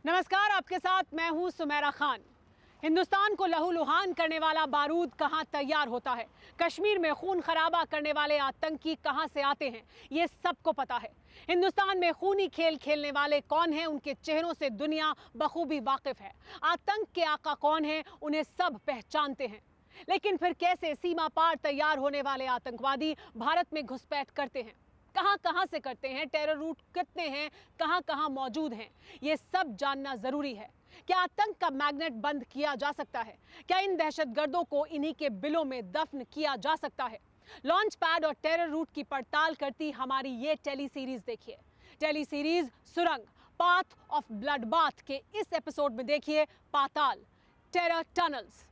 नमस्कार, आपके साथ मैं हूं सुमेरा खान। हिंदुस्तान को लहूलुहान करने वाला बारूद कहां तैयार होता है, कश्मीर में खून खराबा करने वाले आतंकी कहां से आते हैं, ये सबको पता है। हिंदुस्तान में खूनी खेल खेलने वाले कौन हैं, उनके चेहरों से दुनिया बखूबी वाकिफ है। आतंक के आका कौन हैं, उन्हें सब पहचानते हैं। लेकिन फिर कैसे सीमा पार तैयार होने वाले आतंकवादी भारत में घुसपैठ करते हैं, कहां से करते हैं, टेरर रूट कितने हैं, कहां मौजूद हैं, ये सब जानना जरूरी है। क्या आतंक का मैग्नेट बंद किया जा सकता है? क्या इन दहशतगर्दों को इन्हीं के बिलों में दफन किया जा सकता है? लॉन्च पैड और टेरर रूट की पड़ताल करती हमारी ये टेली सीरीज देखिए। टेली सीरीज सुरंग, पाथ ऑफ ब्लड बाथ के इस एपिसोड में देखिए पाताल, टेरर टनल्स।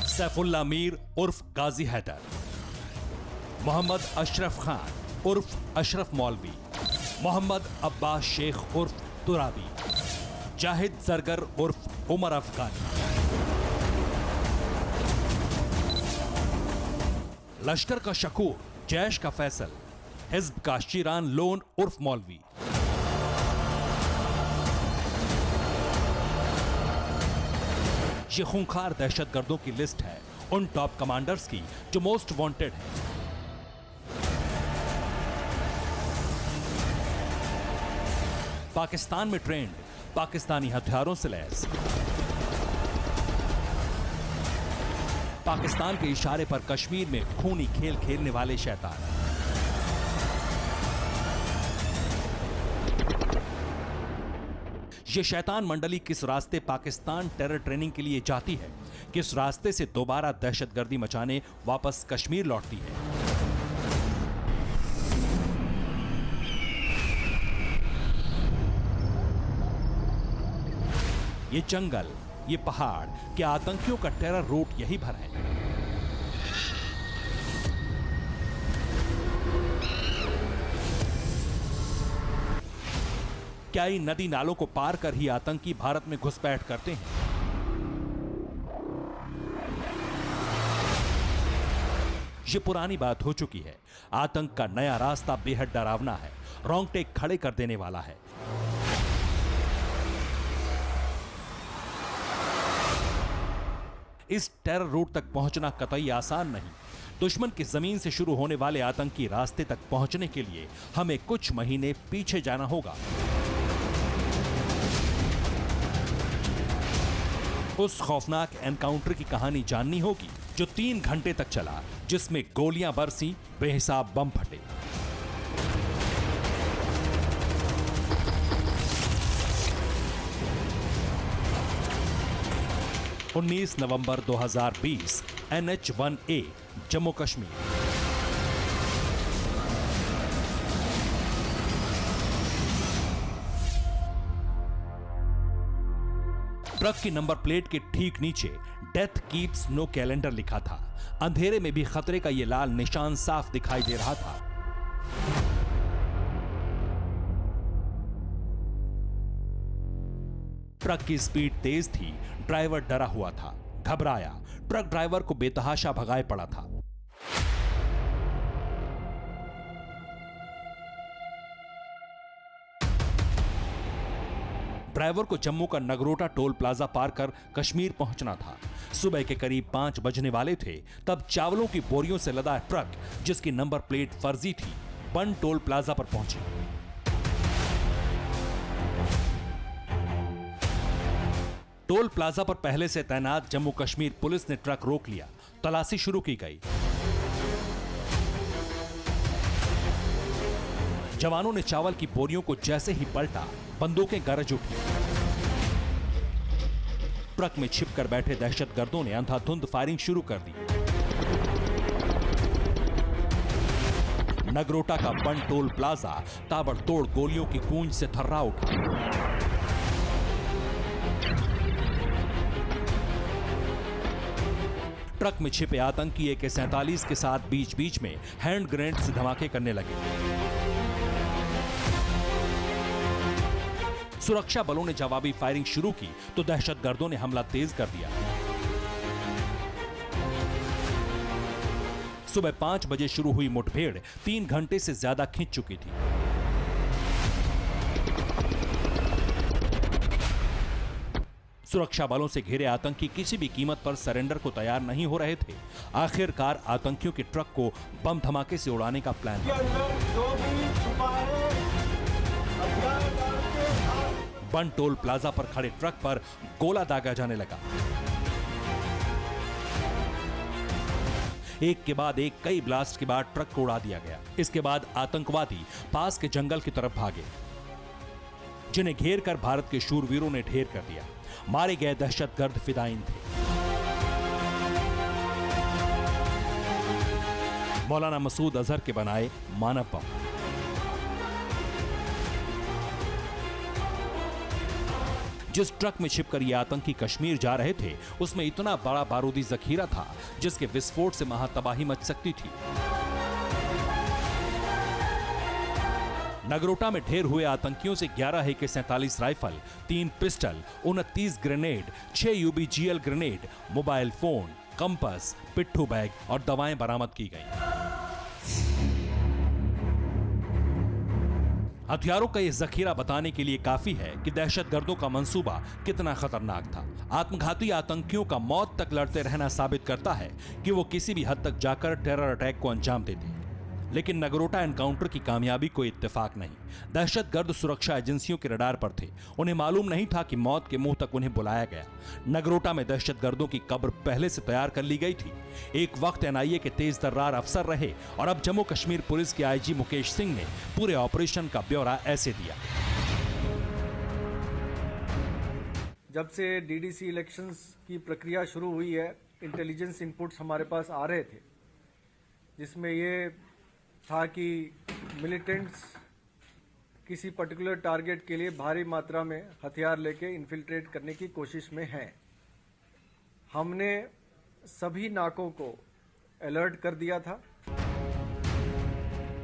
सैफुल्ला मीर उर्फ गाजी हैदर, मोहम्मद अशरफ खान उर्फ अशरफ मौलवी, मोहम्मद अब्बास शेख उर्फ तुराबी, जाहिद जरगर उर्फ उमर अफगानी। लश्कर का शकूर, जैश का फैसल, हिज्ब का शीरान लोन उर्फ मौलवी। ये खूंखार दहशतगर्दों की लिस्ट है उन टॉप कमांडर्स की जो मोस्ट वांटेड हैं। पाकिस्तान में ट्रेंड, पाकिस्तानी हथियारों से लैस, पाकिस्तान के इशारे पर कश्मीर में खूनी खेल खेलने वाले शैतान। ये शैतान मंडली किस रास्ते पाकिस्तान टेरर ट्रेनिंग के लिए जाती है, किस रास्ते से दोबारा दहशतगर्दी मचाने वापस कश्मीर लौटती है। ये जंगल, ये पहाड़, क्या आतंकियों का टेरर रूट यही भर है? क्या इन नदी नालों को पार कर ही आतंकी भारत में घुसपैठ करते हैं? ये पुरानी बात हो चुकी है। आतंक का नया रास्ता बेहद डरावना है, रोंगटे खड़े कर देने वाला है। इस टेरर रूट तक पहुंचना कतई आसान नहीं। दुश्मन की जमीन से शुरू होने वाले आतंकी रास्ते तक पहुंचने के लिए हमें कुछ महीने पीछे जाना होगा। उस खौफनाक एनकाउंटर की कहानी जाननी होगी जो 3 घंटे तक चला, जिसमें गोलियां बरसी, बेहिसाब बम फटे। (19 नवंबर 2020) NH-1A, जम्मू कश्मीर। ट्रक की नंबर प्लेट के ठीक नीचे डेथ कीप्स नो कैलेंडर लिखा था। अंधेरे में भी खतरे का यह लाल निशान साफ दिखाई दे रहा था। ट्रक की स्पीड तेज थी, ड्राइवर डरा हुआ था, घबराया। ट्रक ड्राइवर को बेतहाशा भगाए पड़ा था। ड्राइवर को जम्मू का नगरोटा टोल प्लाजा पार कर कश्मीर पहुंचना था। सुबह के करीब 5 बजने वाले थे तब चावलों की बोरियों से लदा ट्रक, जिसकी नंबर प्लेट फर्जी थी, बन टोल प्लाजा पर पहुंची। टोल प्लाजा पर पहले से तैनात जम्मू कश्मीर पुलिस ने ट्रक रोक लिया। तलाशी शुरू की गई। जवानों ने चावल की बोरियों को जैसे ही पलटा, बंदूकें गरज उठी। ट्रक में छिपकर बैठे दहशतगर्दों ने अंधाधुंध फायरिंग शुरू कर दी। नगरोटा का बन टोल प्लाजा ताबड़तोड़ गोलियों की गूंज से थर्रा उठा। ट्रक में छिपे आतंकी AK-47 के साथ बीच बीच में हैंड ग्रेनेड से धमाके करने लगे। सुरक्षा बलों ने जवाबी फायरिंग शुरू की तो दहशतगर्दों ने हमला तेज कर दिया। सुबह 5 बजे शुरू हुई मुठभेड़ 3 घंटे से ज्यादा खिंच चुकी थी। सुरक्षा बलों से घिरे आतंकी किसी भी कीमत पर सरेंडर को तैयार नहीं हो रहे थे। आखिरकार आतंकियों के ट्रक को बम धमाके से उड़ाने का प्लान था। बन टोल प्लाजा पर खड़े ट्रक पर गोला दागा जाने लगा। एक के बाद एक कई ब्लास्ट के बाद ट्रक को उड़ा दिया गया। इसके बाद आतंकवादी पास के जंगल की तरफ भागे, जिन्हें घेर कर भारत के शूरवीरों ने ढेर कर दिया। मारे गए दहशतगर्द फिदायीन थे। मौलाना मसूद अजहर के बनाए मानव बम। जिस ट्रक में छिपकर ये आतंकी कश्मीर जा रहे थे, उसमें इतना बड़ा बारूदी जखीरा था जिसके विस्फोट से महातबाही मच सकती थी। नगरोटा में ढेर हुए आतंकियों से 11 AK-47 rifle, 3 pistol, 29 grenade, 6 UBGL grenade, mobile phone, compass, पिट्ठू बैग और दवाएं बरामद की गईं। हथियारों का यह जखीरा बताने के लिए काफी है कि दहशतगर्दों का मंसूबा कितना खतरनाक था। आत्मघाती आतंकियों का मौत तक लड़ते रहना साबित करता है कि वो किसी भी हद तक जाकर टेरर अटैक को अंजाम देते। लेकिन नगरोटा एनकाउंटर की कामयाबी कोई इत्तेफाक नहीं। दहशतगर्द सुरक्षा एजेंसियों के रडार पर थे। उन्हें मालूम नहीं था कि मौत के मुंह तक उन्हें बुलाया गया। नगरोटा में दहशतगर्दों की कब्र पहले से तैयार कर ली गई थी। एक वक्त NIA के तेज तर्रार अफसर रहे और अब जम्मू कश्मीर पुलिस के IG मुकेश सिंह ने पूरे ऑपरेशन का ब्यौरा ऐसे दिया। जब से DDC इलेक्शंस की प्रक्रिया शुरू हुई है, इंटेलिजेंस इनपुट्स हमारे पास आ रहे थे, जिसमें ये था कि मिलिटेंट्स किसी पर्टिकुलर टारगेट के लिए भारी मात्रा में हथियार लेके इन्फिल्ट्रेट करने की कोशिश में हैं। हमने सभी नाकों को अलर्ट कर दिया था।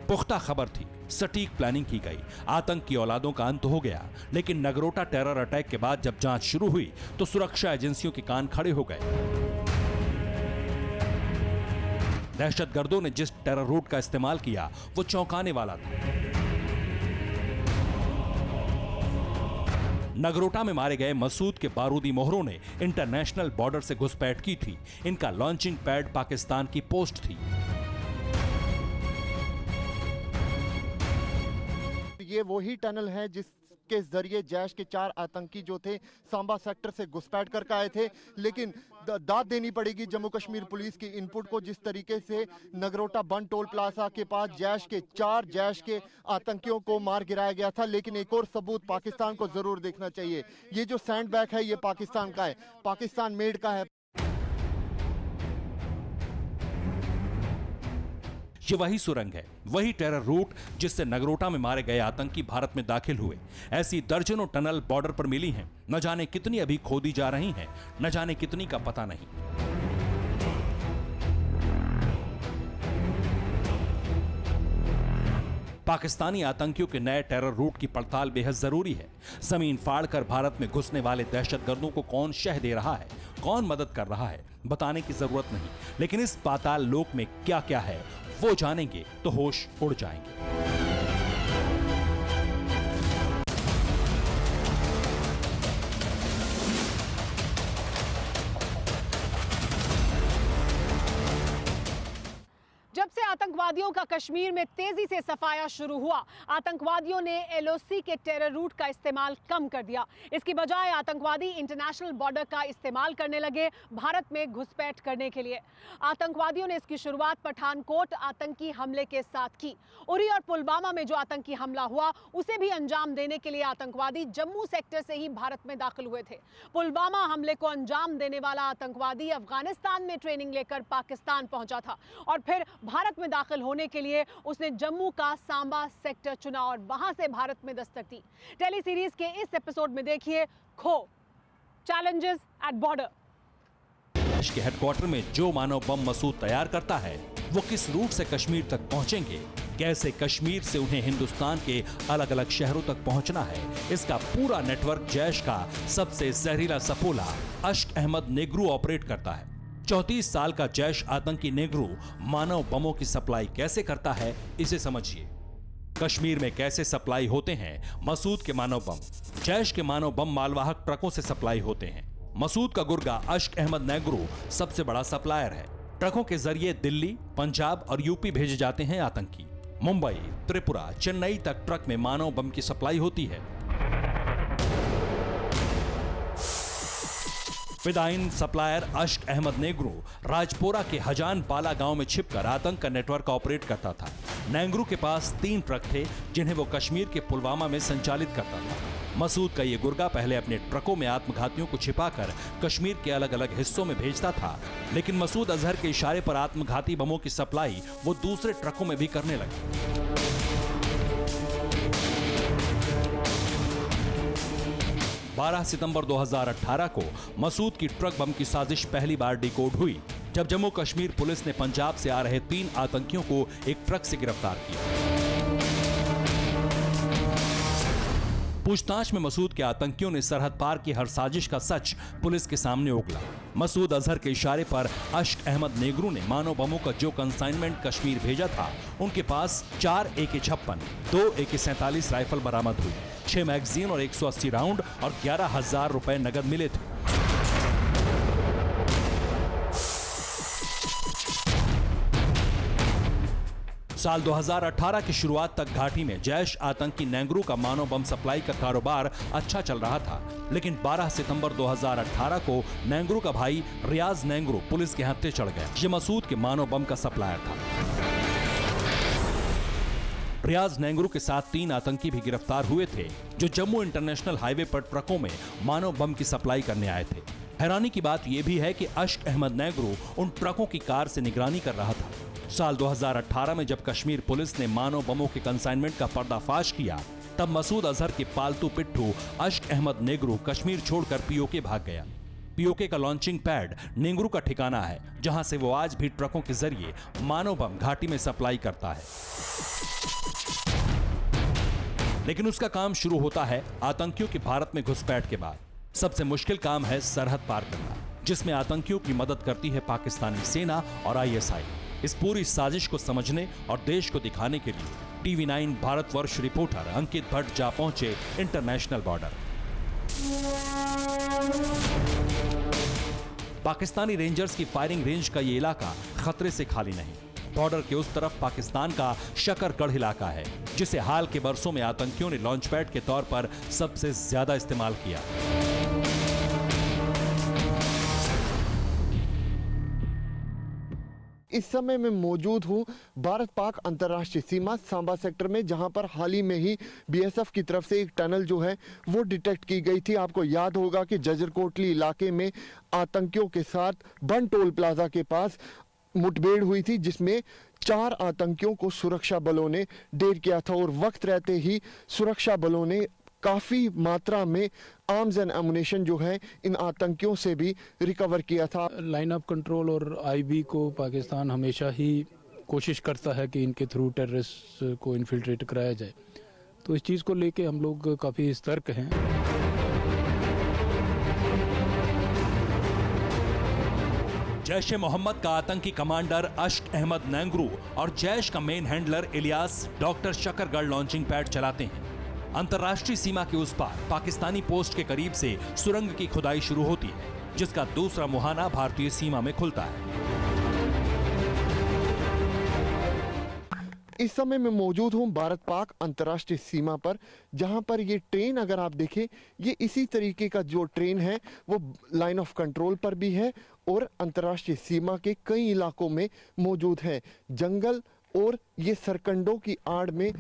पुख्ता खबर थी, सटीक प्लानिंग की गई। आतंक की औलादों का अंत हो गया। लेकिन नगरोटा टेरर अटैक के बाद जब जांच शुरू हुई तो सुरक्षा एजेंसियों के कान खड़े हो गए। दहशतगर्दों ने जिस टेरर रूट का इस्तेमाल किया वो चौंकाने वाला था। नगरोटा में मारे गए मसूद के बारूदी मोहरों ने इंटरनेशनल बॉर्डर से घुसपैठ की थी। इनका लॉन्चिंग पैड पाकिस्तान की पोस्ट थी। ये वही टनल है जिसके जरिए जैश के 4 आतंकी जो थे सांबा सेक्टर से घुसपैठ करके आए थे। लेकिन दाद देनी पड़ेगी जम्मू कश्मीर पुलिस की इनपुट को, जिस तरीके से नगरोटा बन टोल प्लाजा के पास जैश के आतंकियों को मार गिराया गया था। लेकिन एक और सबूत पाकिस्तान को जरूर देखना चाहिए। ये जो सैंडबैग है ये पाकिस्तान का है, पाकिस्तान मेड का है। ये वही सुरंग है, वही टेरर रूट जिससे नगरोटा में मारे गए आतंकी भारत में दाखिल हुए। ऐसी दर्जनों टनल बॉर्डर पर मिली हैं। न जाने कितनी अभी खोदी जा रही हैं, न जाने कितनी का पता नहीं। पाकिस्तानी आतंकियों के नए टेरर रूट की पड़ताल बेहद जरूरी है। जमीन फाड़कर भारत में घुसने वाले दहशतगर्दों को कौन शह दे रहा है, कौन मदद कर रहा है, बताने की जरूरत नहीं। लेकिन इस पाताल लोक में क्या क्या है वो जानेंगे तो होश उड़ जाएंगे। जब से आतंकवादियों का कश्मीर में तेजी से सफाया शुरू हुआ, आतंकवादियों ने LOC के टेरर रूट का इस्तेमाल कम कर दिया। इसकी बजाय आतंकवादी इंटरनेशनल बॉर्डर का इस्तेमाल करने लगे भारत में घुसपैठ करने के लिए। आतंकवादियों ने इसकी शुरुआत पठानकोट आतंकी हमले के साथ की। उरी और पुलवामा में जो आतंकी हमला हुआ उसे भी अंजाम देने के लिए आतंकवादी जम्मू सेक्टर से ही भारत में दाखिल हुए थे। पुलवामा हमले को अंजाम देने वाला आतंकवादी अफगानिस्तान में ट्रेनिंग लेकर पाकिस्तान पहुंचा था और फिर भारत में दाखिल सेटल होने के लिए उसने जम्मू का सांबा सेक्टर चुना और वहां से भारत में दस्तक दी। टेली सीरीज के इस एपिसोड में देखिए खो, चैलेंजेस एट बॉर्डर। देश के हेडक्वार्टर में जो मानव बम मसूद तैयार करता है वो किस रूट से कश्मीर तक पहुंचेंगे, कैसे कश्मीर से उन्हें हिंदुस्तान के अलग अलग शहरों तक पहुंचना है, इसका पूरा नेटवर्क जैश का सबसे जहरीला सपोला अश्क अहमद नेग्रू ऑपरेट करता है। 34 साल का जैश आतंकी नेग्रू मानव बमों की सप्लाई कैसे करता है, इसे समझिए। कश्मीर में कैसे सप्लाई होते हैं मसूद के मानव बम। जैश के मानव बम मालवाहक ट्रकों से सप्लाई होते हैं। मसूद का गुर्गा अश्क अहमद नेग्रू सबसे बड़ा सप्लायर है। ट्रकों के जरिए दिल्ली, पंजाब और यूपी भेजे जाते हैं आतंकी। मुंबई, त्रिपुरा, चेन्नई तक ट्रक में मानव बम की सप्लाई होती है। फिदाइन सप्लायर अश्क अहमद नेग्रू राजपोरा के हजान बाला गांव में छिपकर आतंक का नेटवर्क ऑपरेट करता था। नेग्रू के पास 3 ट्रक थे जिन्हें वो कश्मीर के पुलवामा में संचालित करता था। मसूद का ये गुर्गा पहले अपने ट्रकों में आत्मघातियों को छिपाकर कश्मीर के अलग अलग हिस्सों में भेजता था, लेकिन मसूद अजहर के इशारे पर आत्मघाती बमों की सप्लाई वो दूसरे ट्रकों में भी करने लगे। 12 सितंबर 2018 को मसूद की ट्रक बम की साजिश पहली बार डिकोड हुई जब जम्मू कश्मीर पुलिस ने पंजाब से आ रहे 3 आतंकियों को एक ट्रक से गिरफ्तार किया। पूछताछ में मसूद के आतंकियों ने सरहद पार की हर साजिश का सच पुलिस के सामने उगला। मसूद अजहर के इशारे पर अश्क अहमद नेग्रू ने मानव बमों का जो कंसाइनमेंट कश्मीर भेजा था, उनके पास 4 AK-56, 2 AK-47 राइफल बरामद हुई, 6 मैगजीन और 180 राउंड और 11,000 रुपए नगद मिले थे। साल 2018 की शुरुआत तक घाटी में जैश आतंकी नेग्रू का मानव बम सप्लाई का कारोबार अच्छा चल रहा था, लेकिन 12 सितंबर 2018 को नेग्रू का भाई रियाज नेग्रू पुलिस के हत्थे चढ़ गया। ये मसूद के मानव बम का सप्लायर था। रियाज नेग्रू के साथ 3 आतंकी भी गिरफ्तार हुए थे जो जम्मू इंटरनेशनल हाईवे पर ट्रकों में मानव बम की सप्लाई करने आए थे। हैरानी की बात यह भी है कि अश्क अहमद नेग्रू उन ट्रकों की कार से निगरानी कर रहा था। साल 2018 में जब कश्मीर पुलिस ने मानव बमों के कंसाइनमेंट का पर्दाफाश किया, तब मसूद अजहर के पालतू पिट्ठू अश्क अहमद नेग्रू कश्मीर छोड़कर पीओके भाग गया। पीओके का लॉन्चिंग पैड नेग्रू का ठिकाना है, जहां से वो आज भी ट्रकों के जरिए मानव बम घाटी में सप्लाई करता है। लेकिन उसका काम शुरू होता है आतंकियों के भारत में घुसपैठ के बाद। सबसे मुश्किल काम है सरहद पार करना, जिसमें आतंकियों की मदद करती है पाकिस्तानी सेना और ISI। इस पूरी साजिश को समझने और देश को दिखाने के लिए TV9 भारतवर्ष रिपोर्टर अंकित भट्ट जा पहुंचे इंटरनेशनल बॉर्डर। पाकिस्तानी रेंजर्स की फायरिंग रेंज का ये इलाका खतरे से खाली नहीं। बॉर्डर के उस तरफ पाकिस्तान का शकरगढ़ इलाका है, जिसे हाल के बरसों में आतंकियों ने लॉन्च पैड के तौर पर सबसे ज्यादा इस्तेमाल किया। इस समय मैं मौजूद हूं भारत पाक अंतर्राष्ट्रीय सीमा सांबा सेक्टर में, जहां पर हाल ही में ही BSF की तरफ से एक टनल जो है वो डिटेक्ट की गई थी। आपको याद होगा कि जजरकोटली इलाके में आतंकियों के साथ बन टोल प्लाजा के पास मुठभेड़ हुई थी, जिसमें 4 आतंकियों को सुरक्षा बलों ने ढेर किया था और वक्त रहते ही सुरक्षा बलों ने काफ़ी मात्रा में आर्म्स एंड एमुनेशन जो है इन आतंकियों से भी रिकवर किया था। लाइन ऑफ कंट्रोल और IB को पाकिस्तान हमेशा ही कोशिश करता है कि इनके थ्रू टेररिस्ट को इन्फिल्ट्रेट कराया जाए, तो इस चीज़ को लेके हम लोग काफ़ी सतर्क हैं। जैश ए मोहम्मद का आतंकी कमांडर अश्क अहमद नेग्रू और जैश का main handler Ilyas doctor Shakargarh launching pad चलाते हैं। अंतर्राष्ट्रीय सीमा के उस पार पाकिस्तानी पोस्ट के करीब से सुरंग की खुदाई शुरू होती है, जिसका दूसरा मुहाना भारतीय सीमा में खुलता है। इस समय मैं मौजूद हूं भारत पाक अंतर्राष्ट्रीय सीमा पर, जहां पर ये ट्रेन अगर आप देखें, ये इसी तरीके का जो ट्रेन है वो लाइन ऑफ कंट्रोल पर भी है और अंतर्राष्ट्रीय सीमा के कई इलाकों में मौजूद है। जंगल और ये सरकंडों की आड़ में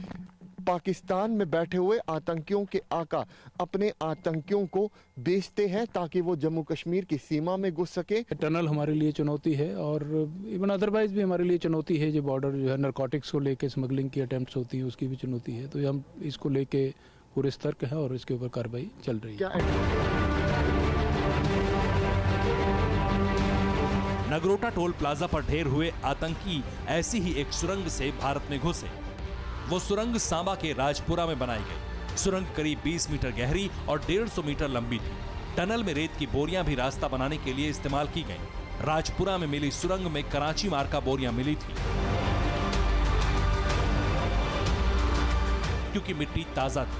पाकिस्तान में बैठे हुए आतंकियों के आका अपने आतंकियों को बेचते हैं ताकि वो जम्मू कश्मीर की सीमा में घुस सके। टनल हमारे लिए चुनौती है और इवन अदरवाइज भी हमारे लिए चुनौती है। जो बॉर्डर जो है नारकोटिक्स को लेके स्मगलिंग की अटेम्प्ट्स होती है उसकी भी चुनौती है। तो हम इसको लेके पूरे सतर्क हैं और इसके ऊपर कार्रवाई चल रही है। नगरोटा टोल प्लाजा पर ढेर हुए आतंकी ऐसी ही एक सुरंग से भारत में घुसे। वो सुरंग सांबा के राजपुरा में बनाई गई। सुरंग करीब 20 मीटर गहरी और 150 मीटर लंबी थी। टनल में रेत की बोरियां भी रास्ता बनाने के लिए इस्तेमाल की गईं। राजपुरा में मिली सुरंग में कराची मार्का बोरियां मिली थी। क्योंकि मिट्टी ताजा थी,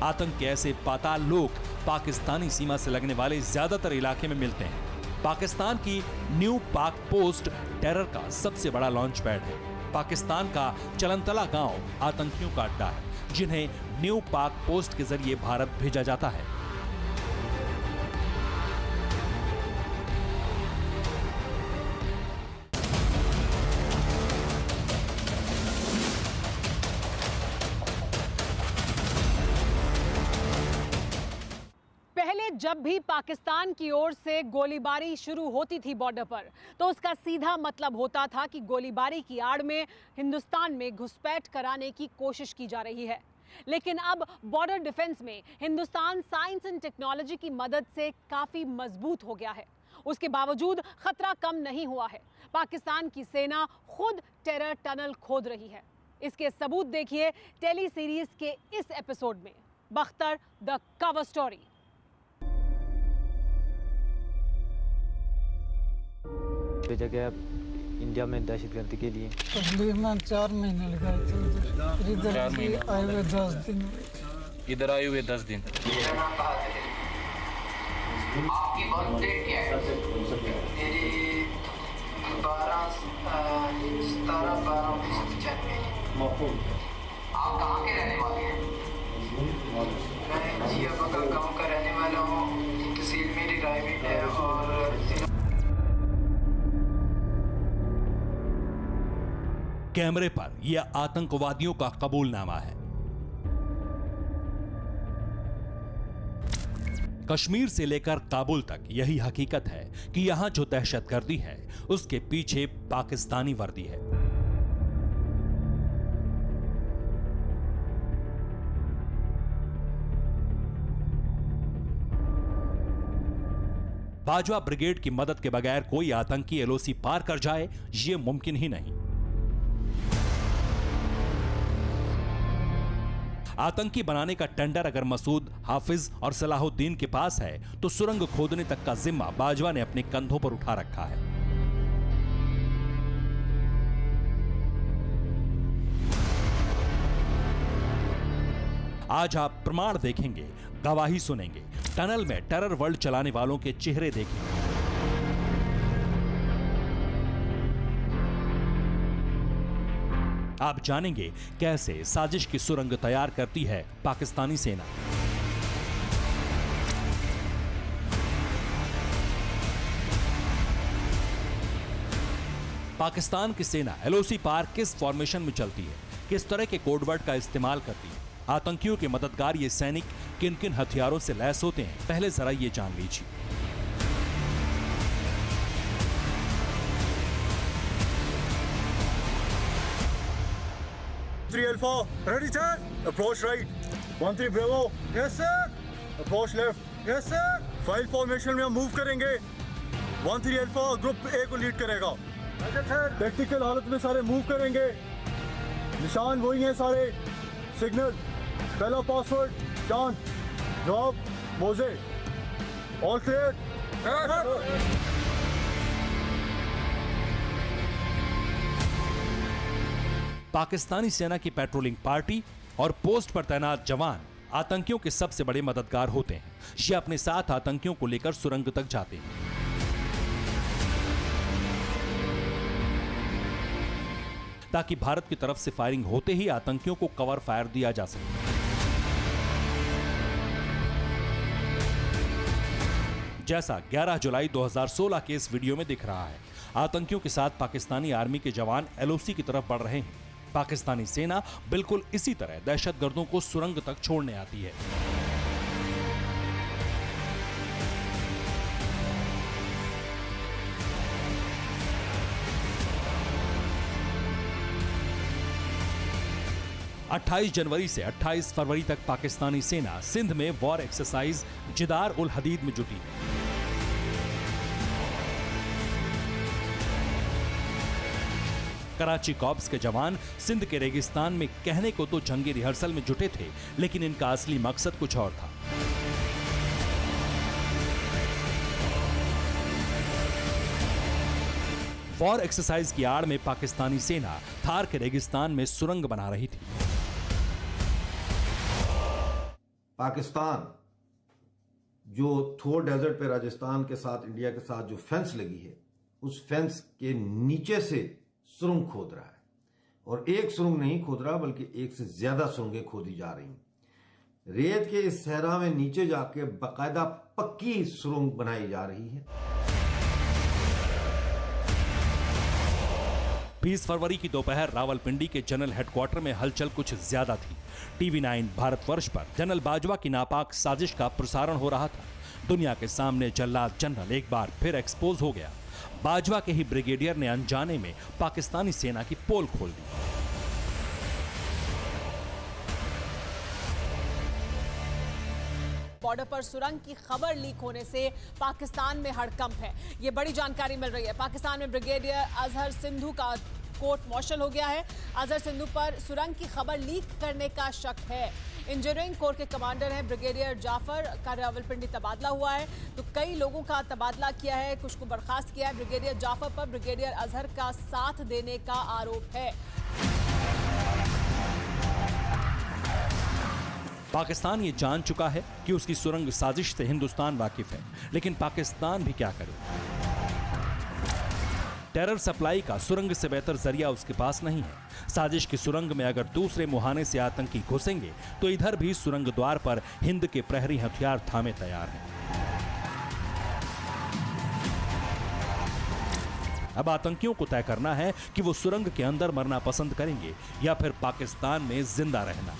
आतंक के ऐसे पाताल लोग पाकिस्तानी सीमा से लगने वाले ज्यादातर इलाके में मिलते हैं। पाकिस्तान की न्यू पाक पोस्ट टेरर का सबसे बड़ा लॉन्च पैड है। पाकिस्तान का चलंतला गांव आतंकियों का अड्डा है, जिन्हें न्यू पाक पोस्ट के जरिए भारत भेजा जाता है। पहले जब भी पाकिस्तान की ओर से गोलीबारी शुरू होती थी बॉर्डर पर, तो उसका सीधा मतलब होता था कि गोलीबारी की आड़ में हिंदुस्तान में घुसपैठ कराने की कोशिश की जा रही है। लेकिन अब बॉर्डर डिफेंस में हिंदुस्तान साइंस एंड टेक्नोलॉजी की मदद से काफी मजबूत हो गया है। उसके बावजूद खतरा कम नहीं हुआ है। पाकिस्तान की सेना खुद टेरर टनल खोद रही है। इसके सबूत देखिए टेली सीरीज के इस एपिसोड में, बख्तर द कवर स्टोरी। भेजा गया इंडिया में दहशतगर्दी के लिए। तकरीबन 4 महीने लगाए थे उधर। इधर आए हुए 10 दिन। इधर आए हुए 10 दिन। आपकी बर्थ डेट क्या है? मेरी 17/12/1995। आप कहाँ के रहने वाले हैं? मैं जिया बगल गाँव का रहने वाला हूँ। तहसील मेरी रायवीट है और कैमरे पर यह आतंकवादियों का कबूलनामा है। कश्मीर से लेकर काबुल तक यही हकीकत है कि यहां जो दहशतगर्दी है उसके पीछे पाकिस्तानी वर्दी है। बाजवा ब्रिगेड की मदद के बगैर कोई आतंकी एलओसी पार कर जाए, यह मुमकिन ही नहीं। आतंकी बनाने का टेंडर अगर मसूद, हाफिज और सलाहुद्दीन के पास है, तो सुरंग खोदने तक का जिम्मा बाजवा ने अपने कंधों पर उठा रखा है। आज आप प्रमाण देखेंगे, गवाही सुनेंगे, टनल में टेरर वर्ल्ड चलाने वालों के चेहरे देखेंगे। आप जानेंगे कैसे साजिश की सुरंग तैयार करती है पाकिस्तानी सेना। पाकिस्तान की सेना एलओसी पार किस फॉर्मेशन में चलती है, किस तरह के कोडवर्ड का इस्तेमाल करती है, आतंकियों के मददगार ये सैनिक किन किन हथियारों से लैस होते हैं, पहले जरा ये जान लीजिए। Alpha, ready sir? Approach right. 13 Bravo. Yes sir. Approach left. Yes sir. File formation में हम मूव करेंगे। 13 Alpha ग्रुप A को लीड करेगा। टेक्टिकल हालत में सारे मूव करेंगे। निशान वही हैं सारे। सिग्नल, पहला पासवर्ड, चांद, जवाब, मोजे। All clear. पाकिस्तानी सेना की पेट्रोलिंग पार्टी और पोस्ट पर तैनात जवान आतंकियों के सबसे बड़े मददगार होते हैं। ये अपने साथ आतंकियों को लेकर सुरंग तक जाते हैं। ताकि भारत की तरफ से फायरिंग होते ही आतंकियों को कवर फायर दिया जा सके। जैसा 11 जुलाई 2016 के इस वीडियो में दिख रहा है, आतंकियों के साथ पाकिस्तानी आर्मी के जवान एलओसी की तरफ बढ़ रहे हैं। पाकिस्तानी सेना बिल्कुल इसी तरह दहशतगर्दों को सुरंग तक छोड़ने आती है। अट्ठाईस जनवरी से 28 फरवरी तक पाकिस्तानी सेना सिंध में वॉर एक्सरसाइज जिदार उल हदीद में जुटी है। कराची कॉर्प्स के जवान सिंध के रेगिस्तान में कहने को तो जंगी रिहर्सल में जुटे थे, लेकिन इनका असली मकसद कुछ और था। वॉर एक्सरसाइज की आड़ में पाकिस्तानी सेना थार के रेगिस्तान में सुरंग बना रही थी। पाकिस्तान जो थोर डेजर्ट पे राजस्थान के साथ, इंडिया के साथ जो फेंस लगी है, उस फेंस के नीचे से सुरंग खोद रहा है, और एक सुरंग नहीं खोद रहा बल्कि एक से ज्यादा सुरंगें खोदी जा रही हैं। रेत के इस सहरा में नीचे जाके बाकायदा पक्की सुरंग बनाई जा रही है। 20 फरवरी की दोपहर रावलपिंडी के जनरल हेडक्वार्टर में हलचल कुछ ज्यादा थी। टीवी 9 भारतवर्ष पर जनरल बाजवा की नापाक साजिश का प्रसारण हो रहा था। दुनिया के सामने जल्लाद जनरल एक बार फिर एक्सपोज हो गया। बाजवा के ही ब्रिगेडियर ने अनजाने में पाकिस्तानी सेना की पोल खोल दी। बॉर्डर पर सुरंग की खबर लीक होने से पाकिस्तान में हड़कंप है। ये बड़ी जानकारी मिल रही है। पाकिस्तान में ब्रिगेडियर अजहर सिंधु का कोर्ट मार्शल हो गया है। अजहर सिंधु पर सुरंग की खबर लीक करने का शक है। इंजीनियरिंग कोर के कमांडर हैं ब्रिगेडियर जाफर का रावलपिंडी तबादला हुआ है, तो कई लोगों का तबादला किया है, कुछ को बर्खास्त किया है। ब्रिगेडियर जाफर पर ब्रिगेडियर अजहर का साथ देने का आरोप है। पाकिस्तान ये जान चुका है कि उसकी सुरंग साजिश से हिंदुस्तान वाकिफ है, लेकिन पाकिस्तान भी क्या करे। टेरर सप्लाई का सुरंग से बेहतर जरिया उसके पास नहीं है। साजिश की सुरंग में अगर दूसरे मुहाने से आतंकी घुसेंगे तो इधर भी सुरंग द्वार पर हिंद के प्रहरी हथियार थामे तैयार हैं। अब आतंकियों को तय करना है कि वो सुरंग के अंदर मरना पसंद करेंगे या फिर पाकिस्तान में जिंदा रहना।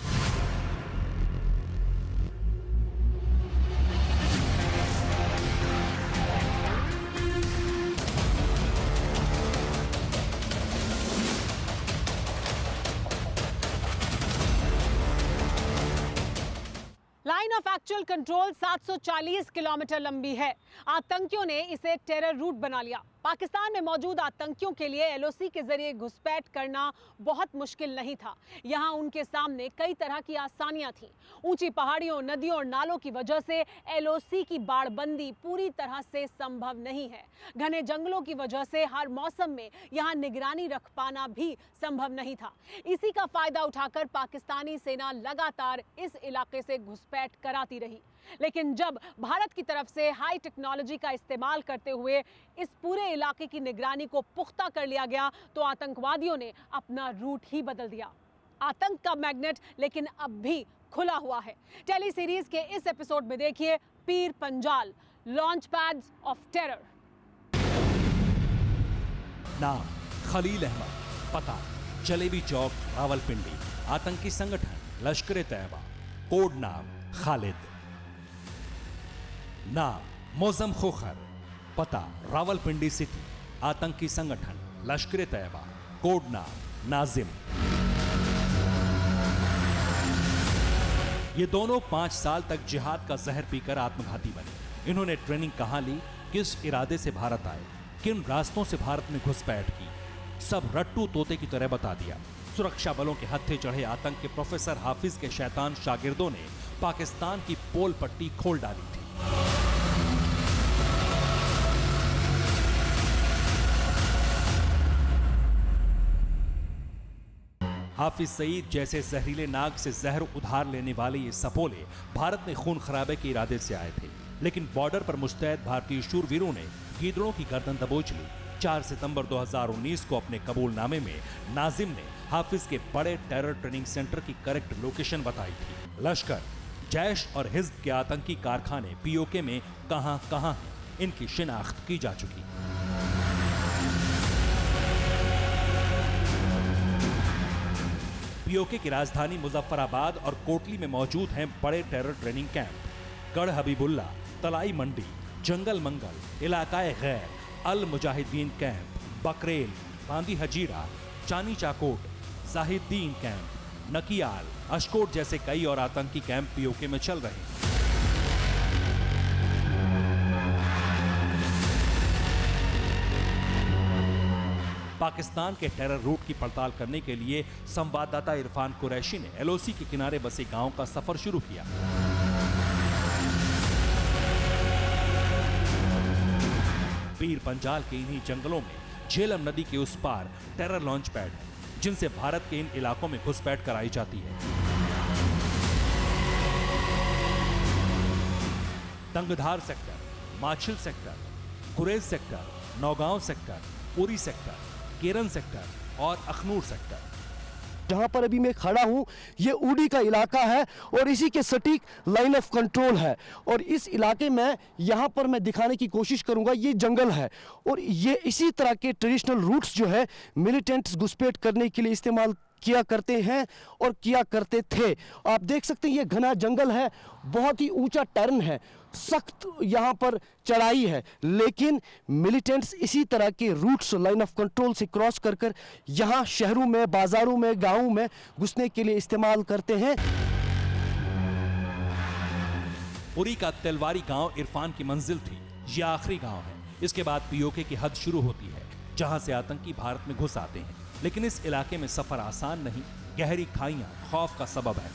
Line of actual control 740 kilometre लंबी है। आतंकियों ने इसे टेरर रूट बना लिया। पाकिस्तान में मौजूद आतंकियों के लिए एलओसी के जरिए घुसपैठ करना बहुत मुश्किल नहीं था। यहां उनके सामने कई तरह की आसानियां थीं। ऊंची पहाड़ियों, नदियों और नालों की वजह से एलओसी की बाड़बंदी पूरी तरह से संभव नहीं है। घने जंगलों की वजह से हर मौसम में यहां निगरानी रख पाना भी संभव नहीं था। इसी का फायदा उठाकर पाकिस्तानी सेना लगातार इस इलाके से घुसपैठ कराती रही। लेकिन जब भारत की तरफ से हाई टेक्नोलॉजी का इस्तेमाल करते हुए इस पूरे इलाके की निगरानी को पुख्ता कर लिया गया, तो आतंकवादियों ने अपना रूट ही बदल दिया। आतंक का मैग्नेट लेकिन अब भी खुला हुआ है। टेली सीरीज के इस एपिसोड में देखिए Pir Panjal, launch pads of terror. नाम खलील अहमद, पता जलेबी चौक, रावलपिंडी। आतंकी संगठन लश्कर-ए-तैयबा, कोड नाम खालिद। नाम मौजम खोखर, पता रावलपिंडी सिटी। आतंकी संगठन लश्कर-ए-तैयबा, कोड नाम नाजिम। ये दोनों 5 साल तक जिहाद का जहर पीकर आत्मघाती बने। इन्होंने ट्रेनिंग कहां ली, किस इरादे से भारत आए, किन रास्तों से भारत में घुसपैठ की, सब रट्टू तोते की तरह बता दिया। सुरक्षा बलों के हत्थे चढ़े आतंक के प्रोफेसर हाफिज के शैतान शागिर्दों ने पाकिस्तान की पोल पट्टी खोल डाली थी। हाफिज सईद जैसे जहरीले नाग से जहर उधार लेने वाले ये सपोले भारत में खून खराबे के इरादे से आए थे, लेकिन बॉर्डर पर मुस्तैद भारतीय शूरवीरों ने गीदड़ों की गर्दन दबोच ली। 4 सितंबर 2019 को अपने कबूलनामे में नाजिम ने हाफिज के बड़े टेरर ट्रेनिंग सेंटर की करेक्ट लोकेशन बताई थी। लश्कर, जैश और हिज्ब के आतंकी कारखाने पीओके में कहां हैं, इनकी शिनाख्त की जा चुकी। पीओके की राजधानी मुजफ्फराबाद और कोटली में मौजूद हैं बड़े टेरर ट्रेनिंग कैंप। गढ़ हबीबुल्ला, तलाई मंडी, जंगल मंगल, इलाकाए गैर, अल मुजाहिदीन कैंप, बकरेल, बांदी हजीरा, चानी चाकोट, जाहिदीन कैंप, नकियाल, अशकोट जैसे कई और आतंकी कैंप पीओके में चल रहे हैं। पाकिस्तान के टेरर रूट की पड़ताल करने के लिए संवाददाता इरफान कुरैशी ने एलओसी के किनारे बसे गांव का सफर शुरू किया। पीर पंजाल के इन्हीं जंगलों में झेलम नदी के उस पार टेरर लॉन्च पैड है, जिनसे भारत के इन इलाकों में घुसपैठ कराई जाती है। Tangdhar sector, Machil sector, Gurez sector, Nowgam sector, Uri sector, Keran sector और अखनूर सेक्टर। जहां पर अभी मैं खड़ा हूं ये उड़ी का इलाका है और इसी के सटीक लाइन ऑफ कंट्रोल है। और इस इलाके में यहां पर मैं दिखाने की कोशिश करूंगा, ये जंगल है और ये इसी तरह के ट्रेडिशनल रूट्स जो है मिलिटेंट्स घुसपैठ करने के लिए इस्तेमाल किया करते हैं और किया करते थे। आप देख सकते हैं ये घना जंगल है, बहुत ही ऊंचा टर्न है, सख्त यहाँ पर चढ़ाई है, लेकिन मिलिटेंट्स इसी तरह के रूट्स लाइन ऑफ कंट्रोल से क्रॉस कर कर यहाँ शहरों में, बाजारों में, गांवों में घुसने के लिए इस्तेमाल करते हैं। उरी का तेलवारी गांव इरफान की मंजिल थी। यह आखिरी गांव है। इसके बाद पीओके की हद शुरू होती है, जहां से आतंकी भारत में घुस आते हैं। लेकिन इस इलाके में सफर आसान नहीं। गहरी खाइयां खौफ का सबब है,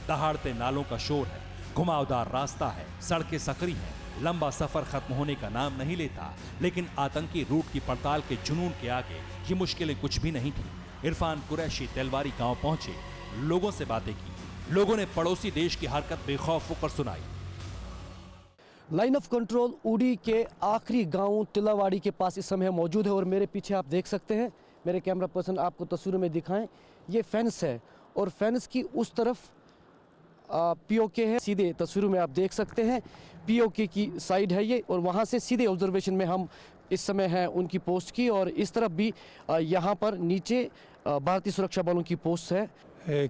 दहाड़ते नालों का शोर है, घुमावदार रास्ता है, सड़कें सकरी हैं। लंबा सफर खत्म होने का नाम नहीं लेता, लेकिन आतंकी रूट की पड़ताल के जुनून के आगे ये मुश्किलें कुछ भी नहीं थी। इरफान कुरैशी तेलवारी गांव पहुंचे, लोगों से बातें की। लोगों ने पड़ोसी देश की हरकत बेखौफ होकर सुनाई। लाइन ऑफ कंट्रोल उड़ी के आखिरी गांव तिलावाड़ी के पास इस समय मौजूद है और मेरे पीछे आप देख सकते हैं, मेरे कैमरा पर्सन आपको तस्वीरों में दिखाएं, ये फेंस है और फेंस की उस तरफ पीओके है। सीधे तस्वीरों में आप देख सकते हैं पीओके की साइड है ये, और वहाँ से सीधे ऑब्जर्वेशन में हम इस समय हैं उनकी पोस्ट की। और इस तरफ भी यहाँ पर नीचे भारतीय सुरक्षा बलों की पोस्ट है।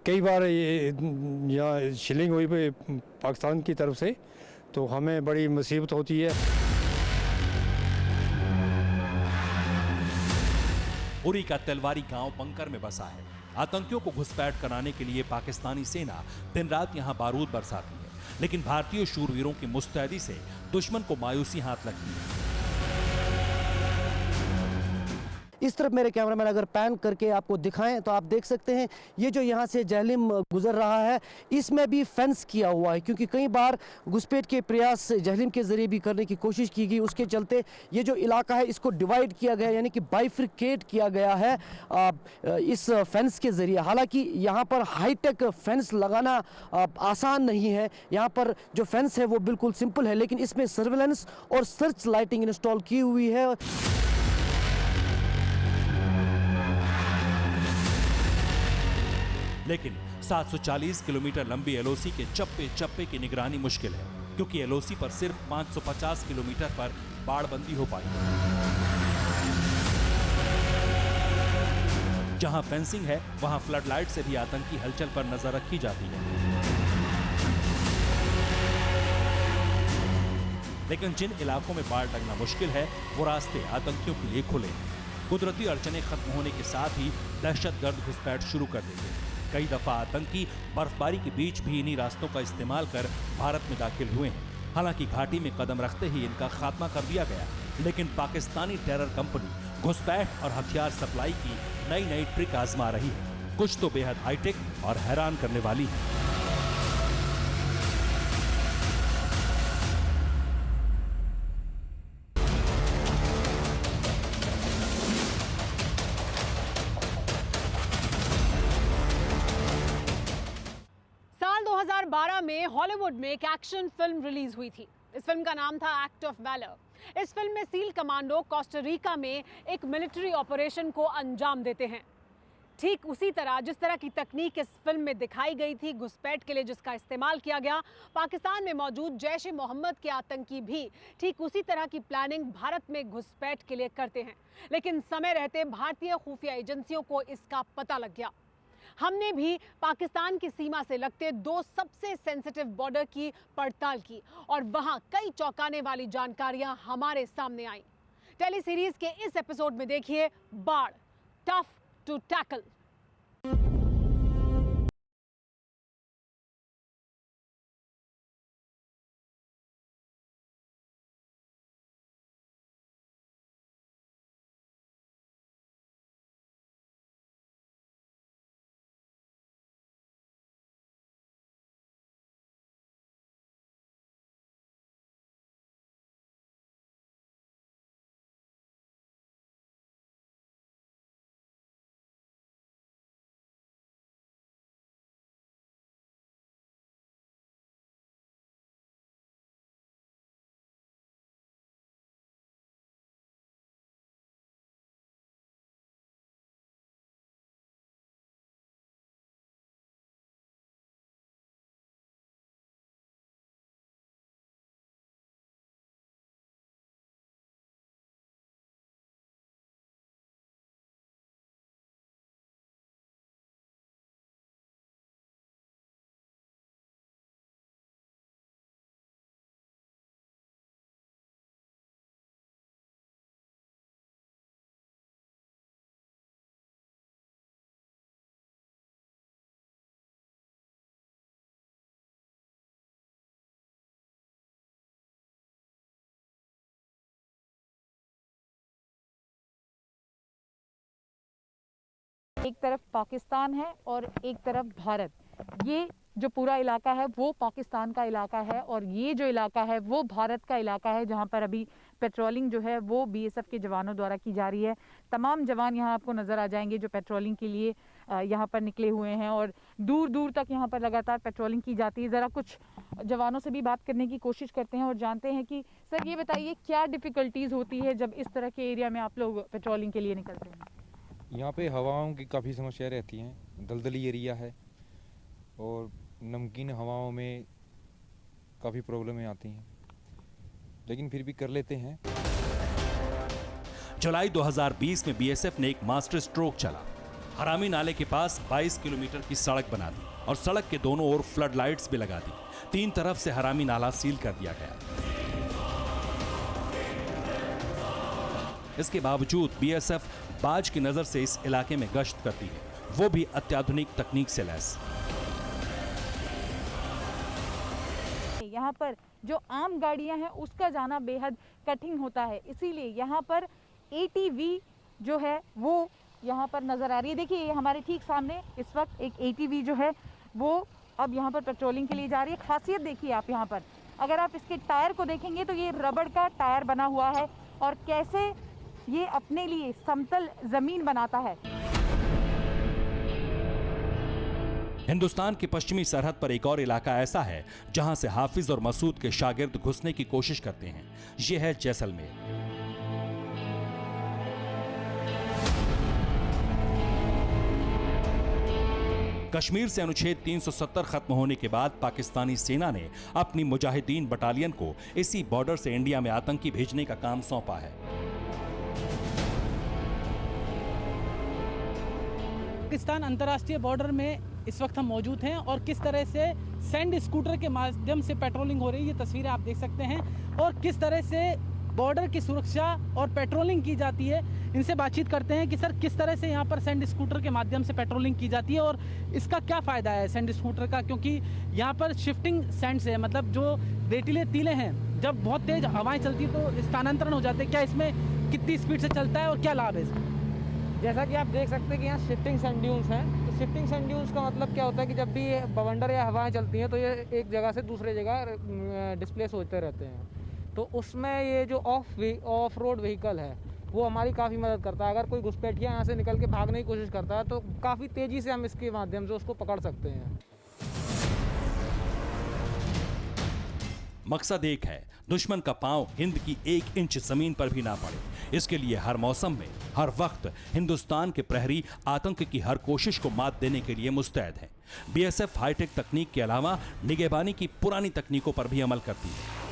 कई बार यहाँ शिलिंग हुई पाकिस्तान की तरफ से, तो हमें बड़ी मुसीबत होती है। उरी का तेलवारी गांव बंकर में बसा है। आतंकियों को घुसपैठ कराने के लिए पाकिस्तानी सेना दिन रात यहां बारूद बरसाती है, लेकिन भारतीय शूरवीरों की मुस्तैदी से दुश्मन को मायूसी हाथ लगती है। इस तरफ मेरे कैमरामैन अगर पैन करके आपको दिखाएं तो आप देख सकते हैं ये जो यहाँ से जहलिम गुजर रहा है, इसमें भी फेंस किया हुआ है, क्योंकि कई बार घुसपैठ के प्रयास जहलिम के जरिए भी करने की कोशिश की गई। उसके चलते ये जो इलाका है इसको डिवाइड किया गया, यानी कि बाइफ्रिकेट किया गया है इस फेंस के जरिए। हालांकि यहाँ पर हाईटेक फेंस लगाना आसान नहीं है। यहाँ पर जो फेंस है वो बिल्कुल सिंपल है, लेकिन इसमें सर्वेलेंस और सर्च लाइटिंग इंस्टॉल की हुई है। लेकिन 740 किलोमीटर लंबी एलओसी के चप्पे चप्पे की निगरानी मुश्किल है, क्योंकि एलओसी पर सिर्फ 550 किलोमीटर पर बाड़बंदी हो पाई। जहां फेंसिंग है वहां फ्लड लाइट से भी आतंकी हलचल पर नजर रखी जाती है। लेकिन जिन इलाकों में बाढ़ लगना मुश्किल है वो रास्ते आतंकियों के लिए खुले हैं। कुदरती अड़चनें खत्म होने के साथ ही दहशतगर्द घुसपैठ शुरू कर देते हैं। कई दफा आतंकी बर्फबारी के बीच भी इन्हीं रास्तों का इस्तेमाल कर भारत में दाखिल हुए हैं। हालांकि घाटी में कदम रखते ही इनका खात्मा कर दिया गया, लेकिन पाकिस्तानी टेरर कंपनी घुसपैठ और हथियार सप्लाई की नई नई ट्रिक आजमा रही है, कुछ तो बेहद हाईटेक और हैरान करने वाली है। साल 2012 में हॉलीवुड में एक एक्शन फिल्म रिलीज हुई थी। इस फिल्म का नाम था एक्ट ऑफ वैलर। इस फिल्म में सील कमांडो कोस्टा रिका में एक मिलिट्री ऑपरेशन को अंजाम देते हैं। ठीक उसी तरह जिस तरह की तकनीक इस फिल्म में दिखाई गई थी, घुसपैठ के लिए जिसका इस्तेमाल किया गया, पाकिस्तान में मौजूद जैश ए मोहम्मद के आतंकी भी ठीक उसी तरह की प्लानिंग भारत में घुसपैठ के लिए करते हैं। लेकिन समय रहते भारतीय खुफिया एजेंसियों को इसका पता लग गया। हमने भी पाकिस्तान की सीमा से लगते 2 सबसे सेंसिटिव बॉर्डर की पड़ताल की और वहां कई चौंकाने वाली जानकारियां हमारे सामने आई। टेली सीरीज के इस एपिसोड में देखिए बाढ़, टफ टू टैकल। एक तरफ पाकिस्तान है और एक तरफ भारत। ये जो पूरा इलाका है वो पाकिस्तान का इलाका है और ये जो इलाका है वो भारत का इलाका है, जहाँ पर अभी पेट्रोलिंग जो है वो बीएसएफ के जवानों द्वारा की जा रही है। तमाम जवान यहाँ आपको नज़र आ जाएंगे जो पेट्रोलिंग के लिए यहाँ पर निकले हुए हैं और दूर दूर तक यहाँ पर लगातार पेट्रोलिंग की जाती है। ज़रा कुछ जवानों से भी बात करने की कोशिश करते हैं और जानते हैं कि सर ये बताइए क्या डिफ़िकल्टीज़ होती है जब इस तरह के एरिया में आप लोग पेट्रोलिंग के लिए निकलते हैं? यहाँ पे हवाओं की काफ़ी समस्या रहती हैं, दलदली एरिया है और नमकीन हवाओं में काफ़ी प्रॉब्लमें आती हैं, लेकिन फिर भी कर लेते हैं। जुलाई 2020 में बीएसएफ ने एक मास्टर स्ट्रोक चला। हरामी नाले के पास 22 किलोमीटर की सड़क बना दी और सड़क के दोनों ओर फ्लड लाइट्स भी लगा दी। 3 तरफ से हरामी नाला सील कर दिया गया। इसके बावजूद बीएसएफ बाज की नजर से इस इलाके में गश्त करती है, वो भी अत्याधुनिक तकनीक से लैस। यहाँ पर जो आम गाड़ियां हैं उसका जाना बेहद कठिन होता है, इसीलिए यहाँ पर एटीवी जो है वो यहाँ पर नजर आ रही है। देखिए हमारे ठीक सामने इस वक्त एक एटीवी जो है वो अब यहाँ पर पेट्रोलिंग के लिए जा रही है। खासियत देखिए आप यहाँ पर, अगर आप इसके टायर को देखेंगे तो ये रबड़ का टायर बना हुआ है और कैसे ये अपने लिए समतल जमीन बनाता है। हिंदुस्तान की पश्चिमी सरहद पर एक और इलाका ऐसा है जहां से हाफिज और मसूद के शागिर्द घुसने की कोशिश करते हैं। यह है जैसलमेर। कश्मीर से अनुच्छेद 370 खत्म होने के बाद पाकिस्तानी सेना ने अपनी मुजाहिदीन बटालियन को इसी बॉर्डर से इंडिया में आतंकी भेजने का काम सौंपा है। पाकिस्तान अंतर्राष्ट्रीय बॉर्डर में इस वक्त हम मौजूद हैं और किस तरह से सैंड स्कूटर के माध्यम से पेट्रोलिंग हो रही है, ये तस्वीरें आप देख सकते हैं और किस तरह से बॉर्डर की सुरक्षा और पेट्रोलिंग की जाती है। इनसे बातचीत करते हैं कि सर किस तरह से यहाँ पर सैंड स्कूटर के माध्यम से पेट्रोलिंग की जाती है और इसका क्या फ़ायदा है सैंड स्कूटर का, क्योंकि यहाँ पर शिफ्टिंग सैंड से मतलब जो रेतीले टीले हैं जब बहुत तेज़ हवाएं चलती है तो स्थानांतरण हो जाते हैं। क्या इसमें कितनी स्पीड से चलता है और क्या लाभ है इसमें? जैसा कि आप देख सकते हैं कि यहाँ शिफ्टिंग सैंड ड्यून्स हैं, तो शिफ्टिंग सैंड ड्यून्स का मतलब क्या होता है कि जब भी ये बवंडर या हवाएं चलती हैं तो ये एक जगह से दूसरे जगह डिस्प्लेस होते रहते हैं। तो उसमें ये जो ऑफ रोड व्हीकल है वो हमारी काफ़ी मदद करता है। अगर कोई घुसपैठिया यहाँ से निकल के भागने की कोशिश करता है तो काफ़ी तेज़ी से हम इसके माध्यम से उसको पकड़ सकते हैं। मकसद एक है, दुश्मन का पांव हिंद की 1 इंच जमीन पर भी ना पड़े। इसके लिए हर मौसम में हर वक्त हिंदुस्तान के प्रहरी आतंक की हर कोशिश को मात देने के लिए मुस्तैद है। बीएसएफ हाईटेक तकनीक के अलावा निगहबानी की पुरानी तकनीकों पर भी अमल करती है।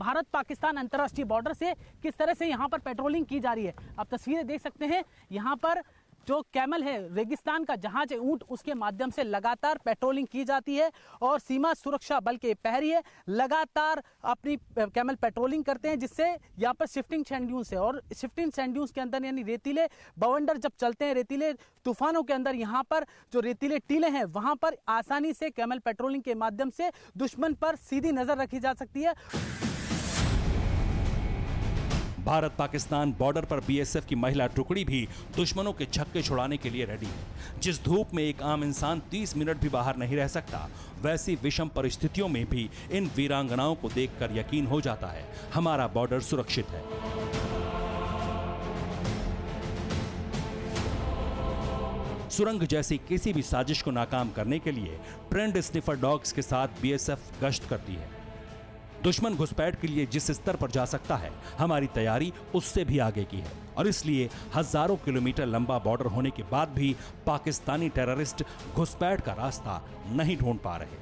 भारत पाकिस्तान अंतर्राष्ट्रीय बॉर्डर से किस तरह से यहाँ पर पेट्रोलिंग की जा रही है। आप तस्वीरें देख सकते हैं, यहाँ पर जो कैमल है, रेगिस्तान का जहाज है, ऊंट, उसके माध्यम से लगातार पेट्रोलिंग की जाती है और सीमा सुरक्षा बल के प्रहरी लगातार अपनी कैमल पेट्रोलिंग करते हैं, जिससे यहाँ पर शिफ्टिंग सैंड ड्यून्स है और शिफ्टिंग सैंड ड्यून्स के अंदर यानी रेतीले बवंडर जब चलते हैं, रेतीले तूफानों के अंदर यहाँ पर जो रेतीले टीले हैं वहाँ पर आसानी से कैमल पेट्रोलिंग के माध्यम से दुश्मन पर सीधी नजर रखी जा सकती है। भारत पाकिस्तान बॉर्डर पर बीएसएफ की महिला टुकड़ी भी दुश्मनों के छक्के छुड़ाने के लिए रेडी है। जिस धूप में एक आम इंसान 30 मिनट भी बाहर नहीं रह सकता, वैसी विषम परिस्थितियों में भी इन वीरांगनाओं को देखकर यकीन हो जाता है हमारा बॉर्डर सुरक्षित है। सुरंग जैसी किसी भी साजिश को नाकाम करने के लिए ट्रेंड स्निफर डॉग्स के साथ बीएसएफ गश्त करती है। दुश्मन घुसपैठ के लिए जिस स्तर पर जा सकता है, हमारी तैयारी उससे भी आगे की है और इसलिए हजारों किलोमीटर लंबा बॉर्डर होने के बाद भी पाकिस्तानी टेररिस्ट घुसपैठ का रास्ता नहीं ढूंढ पा रहे।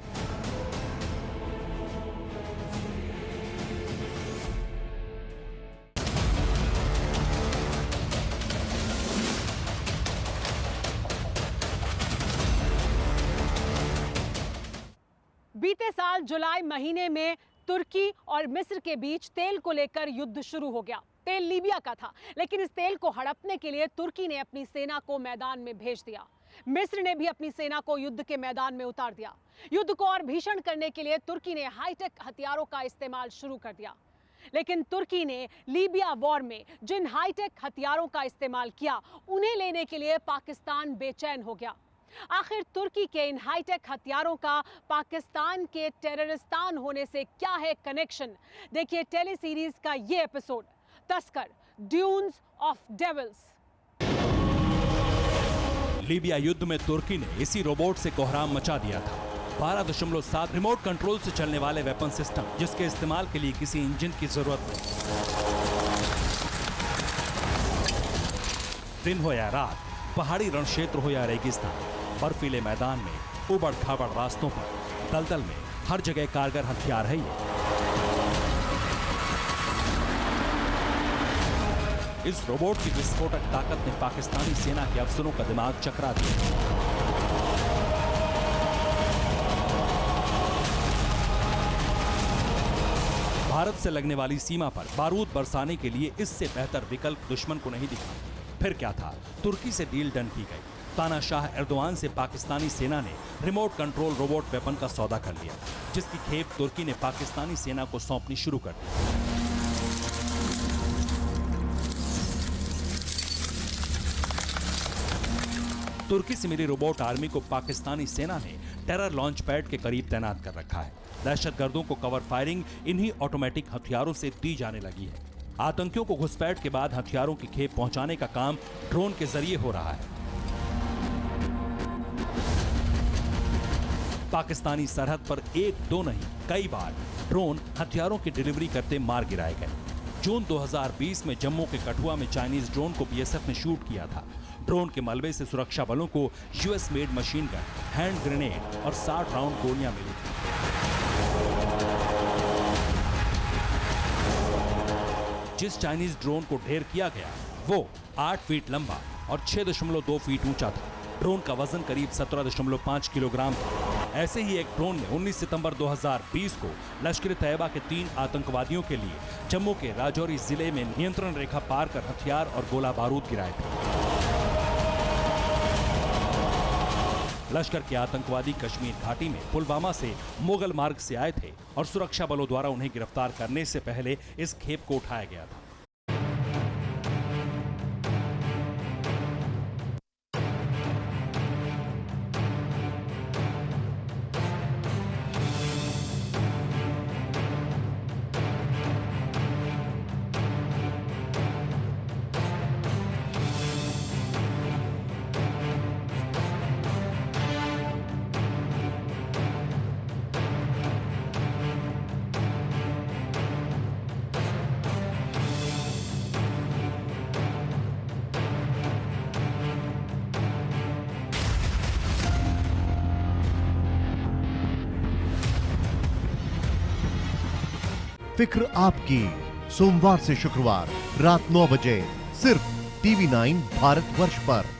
बीते साल जुलाई महीने में तुर्की और मिस्र के बीच तेल को लेकर युद्ध शुरू हो गया। तेल लीबिया का था, लेकिन इस तेल को हड़पने के लिए तुर्की ने अपनी सेना को मैदान में भेज दिया। मिस्र ने भी अपनी सेना को युद्ध के मैदान में उतार दिया। युद्ध को और भीषण करने के लिए तुर्की ने हाईटेक हथियारों का इस्तेमाल शुरू कर दिया। लेकिन तुर्की ने लीबिया वॉर में जिन हाईटेक हथियारों का इस्तेमाल किया, उन्हें लेने के लिए पाकिस्तान बेचैन हो गया। आखिर तुर्की के इन हाईटेक हथियारों का पाकिस्तान के टेररिस्तान होने से क्या है कनेक्शन? देखिए टेली सीरीज का ये एपिसोड, तस्कर, ड्यून्स ऑफ डेविल्स। लीबिया युद्ध में तुर्की ने इसी रोबोट से कोहराम मचा दिया था। 12.7 रिमोट कंट्रोल से चलने वाले वेपन सिस्टम, जिसके इस्तेमाल के लिए किसी इंजन की जरूरत नहीं। दिन हो या रात, पहाड़ी रण क्षेत्र हो या रेगिस्तान, बर्फीले मैदान में, उबड़ खाबड़ रास्तों पर, दलदल में, हर जगह कारगर हथियार है ये। इस रोबोट की विस्फोटक ताकत ने पाकिस्तानी सेना के अफसरों का दिमाग चकरा दिया। भारत से लगने वाली सीमा पर बारूद बरसाने के लिए इससे बेहतर विकल्प दुश्मन को नहीं दिखा। फिर क्या था, तुर्की से डील डन की गई। तानाशाह एर्दोआन से पाकिस्तानी सेना ने रिमोट कंट्रोल रोबोट वेपन का सौदा कर लिया, जिसकी खेप तुर्की ने पाकिस्तानी सेना को सौंपनी शुरू कर दी। तुर्की से मिली रोबोट आर्मी को पाकिस्तानी सेना ने टेरर लॉन्च पैड के करीब तैनात कर रखा है। दहशतगर्दों को कवर फायरिंग इन्हीं ऑटोमेटिक हथियारों से दी जाने लगी है। आतंकियों को घुसपैठ के बाद हथियारों की खेप पहुंचाने का काम ड्रोन के जरिए हो रहा है। पाकिस्तानी सरहद पर एक दो नहीं, कई बार ड्रोन हथियारों की डिलीवरी करते मार गिराए गए। जून 2020 में जम्मू के कठुआ में चाइनीज ड्रोन को बीएसएफ ने शूट किया था। ड्रोन के मलबे से सुरक्षा बलों को US made machine gun, hand grenade और 60 राउंड गोलियां मिली थी। जिस चाइनीज ड्रोन को ढेर किया गया वो 8 फीट लंबा और 6.2 फीट ऊंचा था। ड्रोन का वजन करीब 17.5 किलोग्राम था। ऐसे ही एक ड्रोन ने 19 सितंबर 2020 को लश्कर तैयबा के 3 आतंकवादियों के लिए जम्मू के राजौरी जिले में नियंत्रण रेखा पार कर हथियार और गोला बारूद गिराए थे। लश्कर के आतंकवादी कश्मीर घाटी में पुलवामा से मुगल मार्ग से आए थे और सुरक्षा बलों द्वारा उन्हें गिरफ्तार करने से पहले इस खेप को उठाया गया था। फिक्र आपकी, सोमवार से शुक्रवार रात 9 बजे सिर्फ TV9 भारतवर्ष पर।